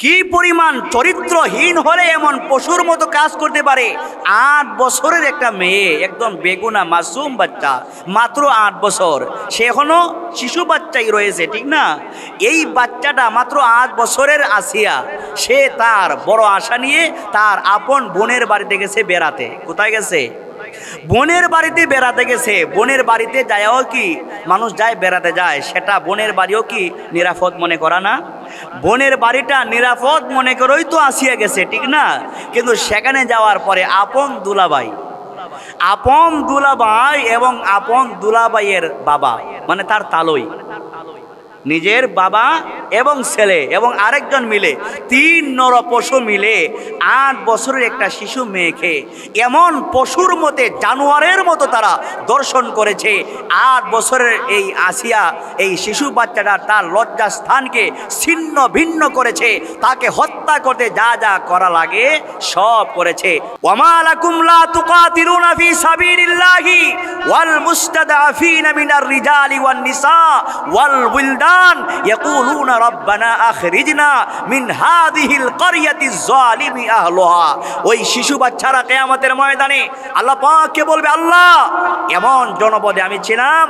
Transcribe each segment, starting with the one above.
কি পরিমাণ চরিত্রহীন হলে এমন পশুর মতো কাজ করতে পারে। 8 বছরের একটা মেয়ে, একদম বেগুনা মাসুম বাচ্চা, মাত্র 8 বছর, সে এখনো শিশু বাচ্চাই রয়েছে, ঠিক না? এই বাচ্চাটা মাত্র 8 বছরের আসিয়া, সে তার বড় আশা নিয়ে তার আপন বোনের বাড়িতে গেছে বেড়াতে। কোথায় গেছে? বোনের বাড়িতে বেড়াতে গেছে। বোনের বাড়িতে যায়ও কি মানুষ যায়, বেড়াতে যায়, সেটা বোনের বাড়িও কি নিরাপদ মনে করা না? বোনের বাড়িটা নিরাপদ মনে করেই তো আসিয়া গেছে, ঠিক না? কিন্তু সেখানে যাওয়ার পরে আপন দুলাভাই এবং আপন দুলাভাইয়ের বাবা, মানে তার তালই, নিজের বাবা এবং ছেলে এবং আরেকজন মিলে 3 নরপশু মিলে 8 বছরের একটা শিশু মেয়েকে এমন পশুর মতে, জানোয়ারের মতো তারা দর্শন করেছে। 8 বছরের এই আসিয়া, এই শিশু বাচ্চাটা তার লজ্জাস্থানকে ছিন্ন ভিন্ন করেছে, তাকে হত্যা করতে যা যা করা লাগে সব করেছে। ওয়ামা লাকুম লা তুকাতিলুনা ফি সাবিলিল্লাহি ওয়াল মুস্তাদআফিনা মিনার রিজালি ওয়ান নিসা ওয়াল উইলদান ইয়াকুলুনা রাব্বানা আখরিজনা মিন হাযিহিল ক্বরিয়াতিজ যালিমি আহলুহা। ওই শিশু বাচ্চারা কিয়ামতের ময়দানে আল্লাহ পাককে বলবে, আল্লাহ, এমন জনপদে আমি ছিলাম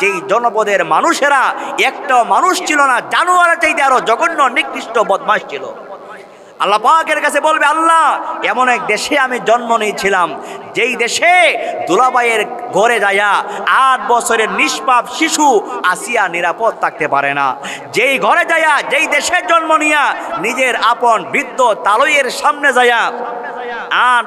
যেই জনপদের মানুষেরা একটাও মানুষ ছিল না, জানোয়ারের চাইতে আরো জঘন্য নিকৃষ্ট বদমাশ ছিল। আল্লাহ পাকের কাছে বলবে, আল্লাহ, এমন এক দেশে আমি জন্ম নিয়েছিলাম যেই দেশে দুলাভাইয়ের ঘরে যায়া 8 বছরের নিষ্পাপ শিশু আসিয়া নিরাপদ থাকতে পারে না। যেই ঘরে যায়া, যেই দেশে জন্ম নিয়া নিজের আপন বৃদ্ধ তালইয়ের সামনে যায়া 8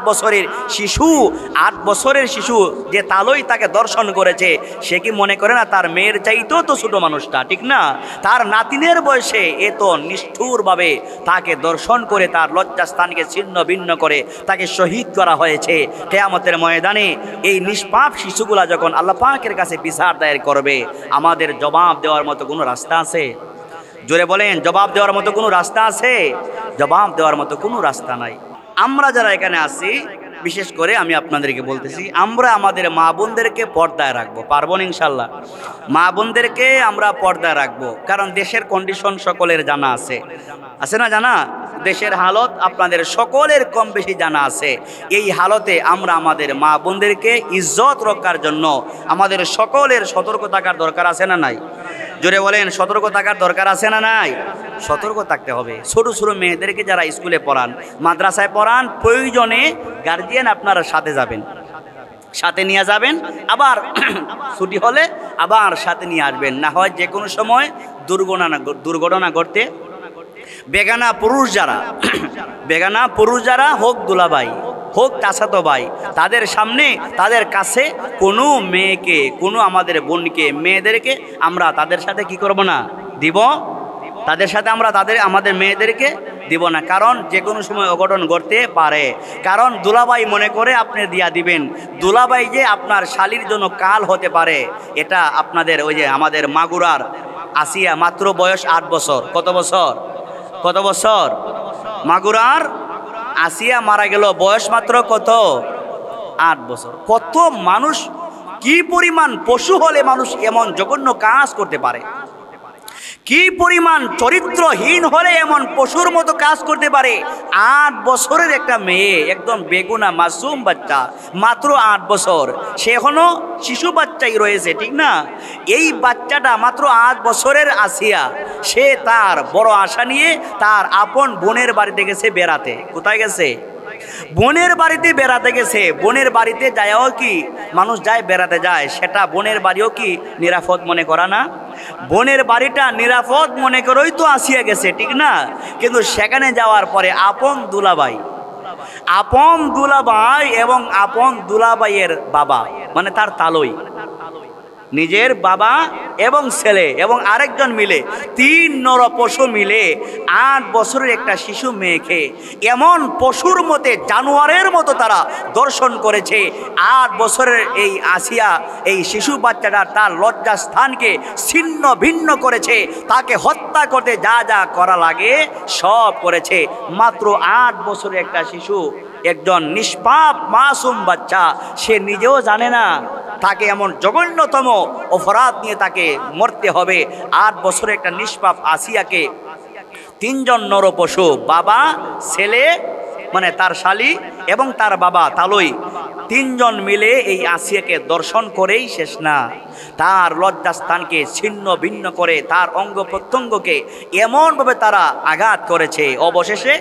বছরের শিশু যে তালই তাকে দর্শন করেছে, সে কি মনে করে না তার মেয়ের চাইতেও তো ছোট মানুষটা, ঠিক না? তার নাতিনের বয়সে এত নিষ্ঠুরভাবে তাকে দর্শন করে তার লজ্জাস্থানকে ছিন্ন ভিন্ন করে তাকে শহীদ করা হয়েছে। কিয়ামতের ময়দানে এই নিষ্পাপ শিশুগুলা যখন আল্লাহ পাকের কাছে বিচার দায়ের করবে, আমাদের জবাব দেওয়ার মতো কোনো রাস্তা আছে? জোরে বলেন, জবাব দেওয়ার মতো কোনো রাস্তা আছে? জবাব দেওয়ার মতো কোনো রাস্তা নাই। আমরা যারা এখানে আছি, বিশেষ করে আমি আপনাদেরকে বলতেছি, আমরা আমাদের মা বোনদেরকে পর্দায় রাখবো, পারবো না ইনশাল্লাহ? মা বোনদেরকে আমরা পর্দায় রাখবো, কারণ দেশের কন্ডিশন সকলের জানা আছে না জানা? দেশের হালত আপনাদের সকলের কম বেশি জানা আছে। এই হালতে আমরা আমাদের মা বোনদেরকে ইজ্জত রক্ষার জন্য আমাদের সকলের সতর্ক থাকার দরকার আছে না নাই? জোরে বলেন, সতর্ক থাকার দরকার আছে না নাই? সতর্ক থাকতে হবে। ছোট ছোট মেয়েদেরকে যারা স্কুলে পড়ান, মাদ্রাসায় পড়ান, প্রয়োজনে গার্জিয়ান আপনারা সাথে নিয়ে যাবেন, আবার ছুটি হলে আবার সাথে নিয়ে আসবেন, না হয় যে কোনো সময় দুর্ঘটনা ঘটতে। বেগানা পুরুষ যারা হোক দুলাভাই হোক চাচাতো ভাই, তাদের সামনে তাদের কাছে কোনো মেয়েকে, কোনো আমাদের বোনকে, মেয়েদেরকে আমরা তাদের সাথে কি করব না, দিব, তাদের সাথে আমরা আমাদের মেয়েদেরকে দিব না। কারণ যে কোনো সময় অঘটন ঘটতে পারে। কারণ দুলাভাই মনে করে আপনি দিয়া দিবেন, দুলাভাই যে আপনার শালীর জন্য কাল হতে পারে। এটা আপনাদের ওই যে আমাদের মাগুরার আসিয়া, মাত্র বয়স 8 বছর। কত বছর? মাগুরার আসিয়া মারা গেল, বয়স মাত্র কত? 8 বছর। কত মানুষ, কি পরিমাণ পশু হলে মানুষ এমন জঘন্য কাজ করতে পারে? কি পরিমাণ চরিত্রহীন হলে এমন পশুর মতো কাজ করতে পারে? 8 বছরের একটা মেয়ে, একদম বেগুনা মাসুম বাচ্চা, মাত্র 8 বছর, সে এখনো শিশু বাচ্চাই রয়েছে, ঠিক না? এই বাচ্চাটা মাত্র 8 বছরের আসিয়া, সে তার বড় আশা নিয়ে তার আপন বোনের বাড়িতে গেছে বেড়াতে। কোথায় গেছে? বোনের বাড়িতে বেড়াতে গেছে। বোনের বাড়িতে যায়ও কি মানুষ যায়, বেড়াতে যায়, সেটা বোনের বাড়িও কি নিরাপদ মনে করা না? বোনের বাড়িটা নিরাপদ মনে করেই তো আসিয়া গেছে, ঠিক না? কিন্তু সেখানে যাওয়ার পরে আপন দুলাভাই এবং আপন দুলাভাইয়ের বাবা, মানে তার তালই, নিজের বাবা এবং ছেলে এবং আরেকজন মিলে 3 নরপশু মিলে 8 বছরের একটা শিশু মেয়েকে এমন পশুর মতে, জানোয়ারের মতো তারা দর্শন করেছে। 8 বছরের এই আসিয়া, এই শিশু বাচ্চাটা তার লজ্জাস্থানকে ছিন্ন ভিন্ন করেছে, তাকে হত্যা করতে যা যা করা লাগে সব করেছে। মাত্র 8 বছরের একটা শিশু, একজন নিষ্পাপ মাসুম বাচ্চা, সে নিজেও জানে না তাকে এমন জঘন্যতম অপরাধ নিয়ে তাকে মরতে হবে। 8 বছরের একটা নিষ্পাপ আসিয়াকে তিনজন নরপশু, বাবা, ছেলে মানে তার শালী এবং তার বাবা তালই, তিনজন মিলে এই আসিয়াকে দর্শন করেই শেষ না, তার লজ্জাস্থানকে ছিন্ন ভিন্ন করে তার অঙ্গ প্রত্যঙ্গকে এমনভাবে তারা আঘাত করেছে, অবশেষে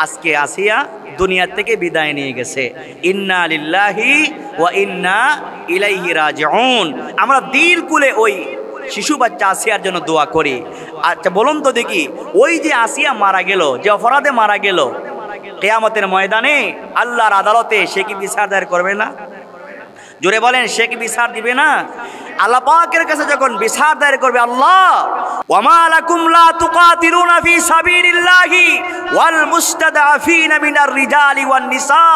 আজকে আসিয়া দুনিয়া থেকে বিদায় নিয়ে গেছে। ইন্না লিল্লাহি ওয়া ইন্না ইলাইহি রাজিউন। আমরা দিল কুলে ওই শিশু বাচ্চা আসিয়ার জন্য দোয়া করি। আচ্ছা বলুন তো দেখি, ওই যে আসিয়া মারা গেল, যে অপরাধে মারা গেল, কিয়ামতের ময়দানে আল্লাহর আদালতে সে কি বিচার দায়ের করবে না? জোরে বলেন, সে কি বিচার দিবে না? আল্লাহ পাকের কাছে যখন বিচার দায়ের করবে, আল্লাহ ওয়ামা লাকুম লা তুকাতিলুনা ফি সাবিলিল্লাহি ওয়াল মুস্তাদআফিনা মিনার রিজালি ওয়ান নিসা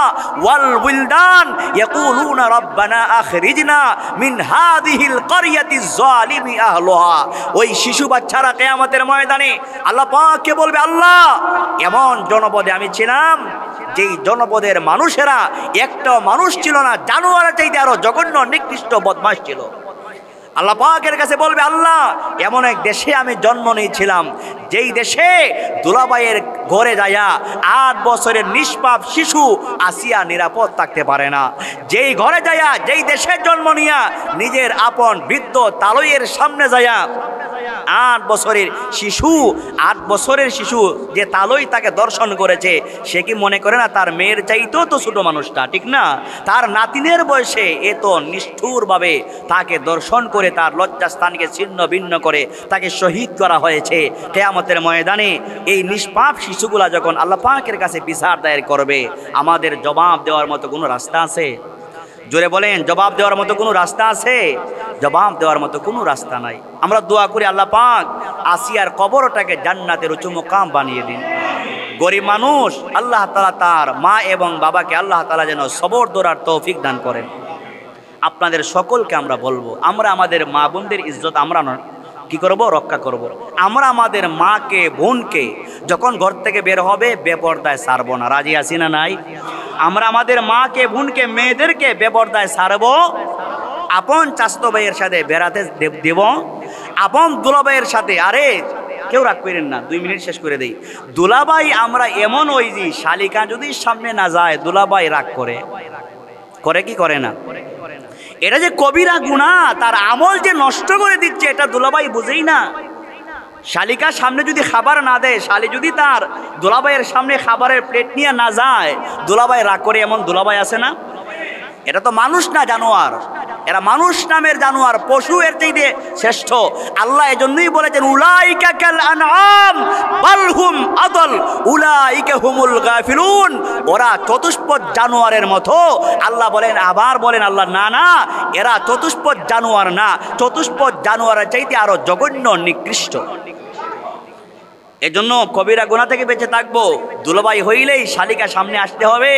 ওয়াল উইলদান ইয়াকুলুনা রাব্বানা আখরিজনা মিন হাযিহিল ক্বরিয়াতিজ যালিমি আহলুহা। ওই শিশু বাচ্চারা কিয়ামতের ময়দানে আল্লাহ পাককে বলবে, আল্লাহ এমন জনপদে আমি ছিলাম যেই জনপদের মানুষেরা একটা মানুষ ছিল না, জানোয়ারের চাইতে আরো জঘন্য নিকৃষ্ট বদমাশ ছিল। আল্লাহ পাকের কাছে বলবে, আল্লাহ এমন এক দেশে আমি জন্ম নিয়েছিলাম যেই দেশে দুলাভাইয়ের ঘরে যায়া 8 বছরের নিষ্পাপ শিশু আসিয়া নিরাপদ থাকতে পারে না। যেই ঘরে যায়া, যেই দেশে জন্ম নিয়া নিজের আপন বৃদ্ধ তালইয়ের সামনে যায়া 8 বছরের শিশু যে তালই তাকে দর্শন করেছে, সে কি মনে করে না তার মেয়ের চাইতেও তো ছোট মানুষটা, ঠিক না? তার নাতিনের বয়সে এত নিষ্ঠুরভাবে তাকে দর্শন করে তার লজ্জাস্থানকে ছিন্ন ভিন্ন করে তাকে শহীদ করা হয়েছে। কিয়ামতের ময়দানে এই নিষ্পাপ শিশুগুলা যখন আল্লাহ পাকের কাছে বিচার দায়ের করবে, আমাদের জবাব দেওয়ার মতো কোনো রাস্তা আছে? জোরে বলেন, জবাব দেওয়ার মতো কোনো রাস্তা আছে? জবাব দেওয়ার মতো কোনো রাস্তা নাই। আমরা দোয়া করি, আল্লাহ পাক আসিয়ার কবরটাকে জান্নাতের উঁচু মুকাম বানিয়ে দিন। গরিব মানুষ, আল্লাহ তাআলা তার মা এবং বাবাকে আল্লাহ তাআলা যেন সবর ধরার তৌফিক দান করেন। আপনাদের সকলকে আমরা বলবো, আমরা আমাদের মা বোনদের ইজ্জত আমরা কি করব? রক্ষা করব। আমরা আমাদের মাকে বোনকে যখন ঘর থেকে বের হবে বেপরদায় ছাড়বো না। রাজি আছি না নাই? আমরা আমাদের মাকে বোনকে মেয়েদেরকে বেপরদায় ছাড়বো। আপন চাচতো ভাইয়ের সাথে বেড়াতে দেব, আপন দুলাভাইয়ের সাথে, আরে কেউ রাগ করেন না, 2 মিনিট শেষ করে দেই। দুলাভাই আমরা এমন ওই যে শালিকা যদি সামনে না যায় দুলাভাই রাগ করে কি করে না? এটা যে কবিরা গুনাহ, তার আমল যে নষ্ট করে দিচ্ছে, এটা দুলাভাই বুঝেই না। শালিকার সামনে যদি খাবার না দেয়, শালি যদি তার দুলাভাইয়ের সামনে খাবারের প্লেট নিয়ে না যায়, দুলাভাই রাগ করে, এমন দুলাভাই আছে না? এটা তো মানুষ না, জানোয়ার। এরা মানুষ নামের জানোয়ার, পশু এর চাইতে শ্রেষ্ঠ। আল্লাহ এজন্যই বলেছেন, উলাইকা কাল আনআম বাল হুম আদল উলাইকা হুমুল গাফিলুন। ওরা চতুষ্পদ জানোয়ারের মতো। আল্লাহ বলেন, আবার বলেন আল্লাহ, না না, এরা চতুষ্পদ জানোয়ার না, চতুষ্পদ জানোয়ারের চাইতে আরো জঘন্য নিকৃষ্ট। এজন্য কবিরা গুনাহ থেকে বেঁচে থাকবো। দুলাভাই হইলেই শালিকা সামনে আসতে হবে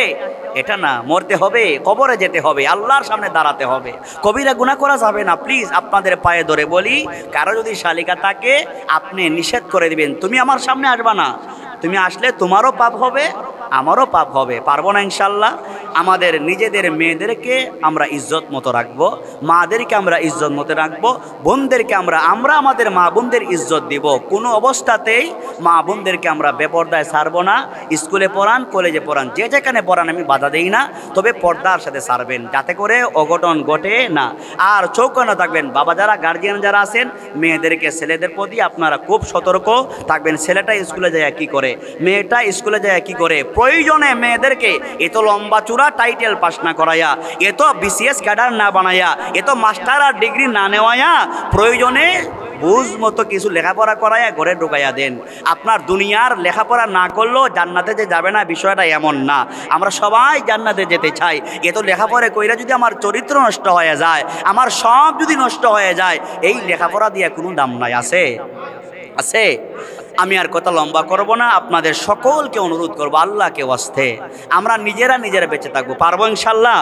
এটা না, মরতে হবে, কবরে যেতে হবে, আল্লাহর সামনে দাঁড়াতে হবে। কবিরা গুনাহ করা যাবে না। প্লিজ আপনাদের পায়ে ধরে বলি, কারো যদি শালিকা থাকে আপনি নিষেধ করে দিবেন, তুমি আমার সামনে আসবা না। তুমি আসলে তোমারও পাপ হবে, আমারও পাপ হবে। পারবো না ইনশাল্লাহ। আমাদের নিজেদের মেয়েদেরকে আমরা ইজ্জত মতো রাখবো, মাদেরকে আমরা ইজ্জত মতো রাখবো, বোনদেরকে আমরা আমাদের মা বোনদের ইজ্জত দিব। কোনো অবস্থাতেই মা বোনদেরকে আমরা বেপরদায় ছাড়বো না। স্কুলে পড়ান, কলেজে পড়ান, যে যেখানে পড়ান আমি বাধা দেই না, তবে পর্দার সাথে ছাড়বেন যাতে করে অঘটন ঘটে না। আর চৌকানো থাকবেন, বাবা যারা গার্জিয়ান যারা আছেন, মেয়েদেরকে ছেলেদের প্রতি আপনারা খুব সতর্ক থাকবেন। ছেলেটা স্কুলে যায় কি করে, মেয়েটা স্কুলে যায় কি করে, প্রয়োজনে মেয়েদেরকে এত লম্বা চূড়া টাইটেল পাস না করাইয়া, এত বিসিএস ক্যাডার না বানাইয়া, এত মাস্টার আর ডিগ্রি না নেওয়াইয়া, প্রয়োজনে বুঝ মতো কিছু লেখাপড়া করাইয়া ঘরে ঢুকাইয়া দেন। আপনার দুনিয়ার লেখাপড়া না করলেও জান্নাতে যে যাবে না বিষয়টা এমন না। আমরা সবাই জান্নাতে যেতে চাই। এত লেখাপড়া কইরা যদি আমার চরিত্র নষ্ট হয়ে যায়, আমার সব যদি নষ্ট হয়ে যায়, এই লেখাপড়া দিয়ে কোনো দাম নাই। আছে? আমি আর কথা লম্বা করব না। আপনাদের সকলকে অনুরোধ করব, আল্লাহকে ওয়াস্তে আমরা নিজেরা বেঁচে থাকবো। পারবো ইনশাল্লাহ?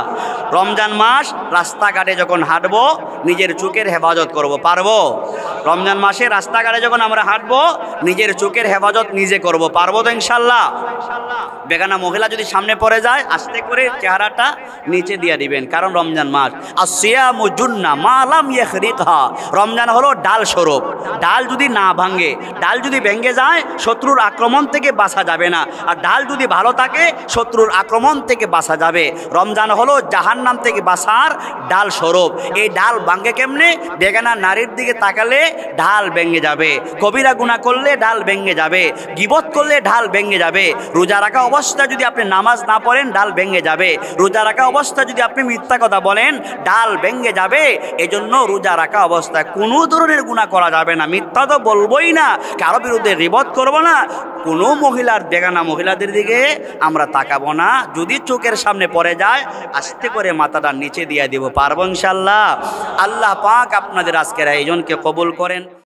রমজান মাস রাস্তাঘাটে যখন হাঁটবো নিজের চোখের হেফাজত করব। পারবো? রমজান মাসে রাস্তাঘাটে যখন আমরা হাঁটবো নিজের চোখের হেফাজত নিজে করব। পারবো তো ইনশাল্লাহ? বেগানা মহিলা যদি সামনে পড়ে যায়, আস্তে করে চেহারাটা নিচে দিয়ে দিবেন, কারণ রমজান মাস। আসিয়ামু জুন্নাহ মা লাম ইয়াখরিকহা। রমজান হলো ডাল স্বরূপ। ডাল যদি না ভাঙে, ডাল যদি ভেঙে ভেঙে যায় শত্রুর আক্রমণ থেকে বাঁচা যাবে না। আর ডাল যদি ভালো থাকে শত্রুর আক্রমণ থেকে বাঁচা যাবে। রমজান হলো জাহান্নাম থেকে বাঁচার ডাল স্বরূপ। এই ডাল ভাঙে কেমনে? বেগানা নারীর দিকে তাকালে ঢাল ভেঙে যাবে, কবিরা গুনাহ করলে ঢাল ভেঙে যাবে, গীবত করলে ঢাল ভেঙে যাবে, রোজা রাখা অবস্থা যদি আপনি নামাজ না পড়েন ঢাল ভেঙে যাবে, রোজা রাখা অবস্থা যদি আপনি মিথ্যা কথা বলেন ঢাল ভেঙে যাবে। এজন্য রোজা রাখা অবস্থায় কোনো ধরনের গুনাহ করা যাবে না। মিথ্যা তো বলবোই না, কারো বিরুদ্ধে গীবত করব না, কোনো মহিলার বেগানা মহিলাদের দিকে আমরা তাকাবো না। যদি চোখের সামনে পড়ে যায় আস্তে করে মাথাটা নিচে দিয়ে দেব। পারবো ইনশাআল্লাহ? আল্লাহ পাক আপনাদের আজকের আয়োজনকে কবুল করেন।